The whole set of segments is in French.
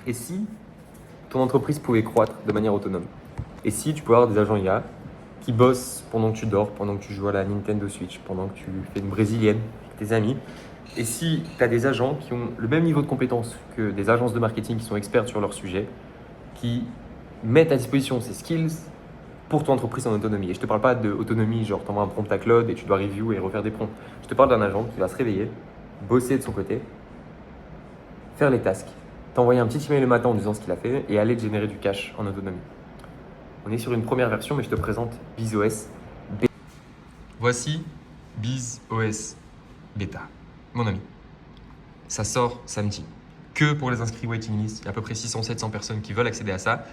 Et si ton entreprise pouvait croître de manière autonome? Et si tu pouvais avoir des agents IA qui bossent pendant que tu dors, pendant que tu joues à la Nintendo Switch, pendant que tu fais une brésilienne avec tes amis? Et si tu as des agents qui ont le même niveau de compétence que des agences de marketing qui sont expertes sur leur sujet, qui mettent à disposition ces skills pour ton entreprise en autonomie. Et je ne te parle pas d'autonomie, genre tu envoies un prompt à Claude et tu dois review et refaire des prompts. Je te parle d'un agent qui va se réveiller, bosser de son côté, faire les tasks, t'envoyer un petit email le matin en disant ce qu'il a fait et aller te générer du cash en autonomie. On est sur une première version, mais je te présente BizOS Beta. Voici BizOS Beta, mon ami. Ça sort samedi. Que pour les inscrits waiting list, il y a à peu près 600-700 personnes qui veulent accéder à ça.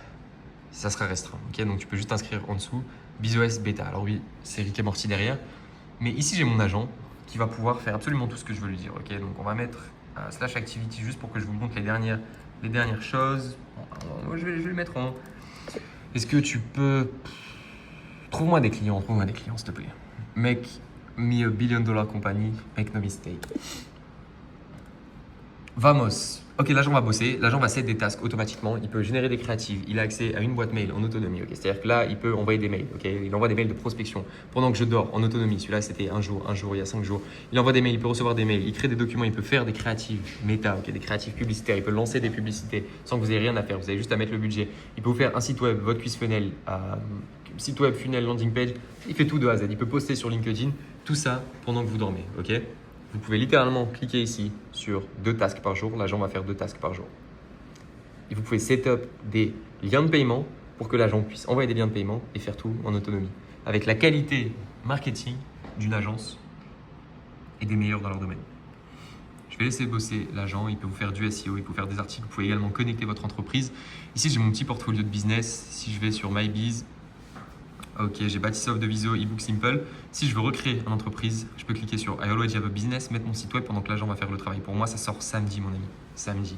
Ça sera restreint, ok? Donc tu peux juste t'inscrire en dessous. BizOS Beta. Alors oui, c'est Rick et Morty derrière. Mais ici, j'ai mon agent qui va pouvoir faire absolument tout ce que je veux lui dire, ok? Donc on va mettre slash activity juste pour que je vous montre les dernières choses. Bon, je vais le mettre en... Est-ce que tu peux... Trouve-moi des clients, s'il te plaît. Make me a $1 billion company, make no mistake. Vamos. Ok, l'agent va bosser, l'agent va set des tasks automatiquement, il peut générer des créatives, il a accès à une boîte mail en autonomie, ok. C'est-à-dire que là, il peut envoyer des mails, ok. Il envoie des mails de prospection pendant que je dors en autonomie. Celui-là, c'était un jour, il y a 5 jours. Il envoie des mails, il peut recevoir des mails, il crée des documents, il peut faire des créatives méta, ok, des créatives publicitaires, il peut lancer des publicités sans que vous ayez rien à faire, vous avez juste à mettre le budget. Il peut vous faire un site web, votre quiz funnel, site web, funnel, landing page, il fait tout de A à Z. Il peut poster sur LinkedIn, tout ça pendant que vous dormez, ok. Vous pouvez littéralement cliquer ici sur 2 tasks par jour. L'agent va faire 2 tasks par jour. Et vous pouvez setup des liens de paiement pour que l'agent puisse envoyer des liens de paiement et faire tout en autonomie. Avec la qualité marketing d'une agence et des meilleurs dans leur domaine. Je vais laisser bosser l'agent. Il peut vous faire du SEO, il peut vous faire des articles. Vous pouvez également connecter votre entreprise. Ici, j'ai mon petit portfolio de business. Si je vais sur MyBiz, ok, j'ai Batisoft de Viso, ebook simple. Si je veux recréer une entreprise, je peux cliquer sur I already have a business, mettre mon site web pendant que l'agent va faire le travail. Pour moi, ça sort samedi, mon ami. Samedi.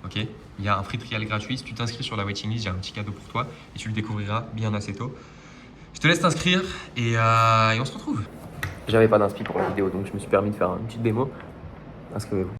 Ok. Il y a un free trial gratuit. Si tu t'inscris sur la waiting list, j'ai un petit cadeau pour toi et tu le découvriras bien assez tôt. Je te laisse t'inscrire et on se retrouve. J'avais pas d'inspi pour la vidéo, donc je me suis permis de faire une petite démo. Inscrivez-vous.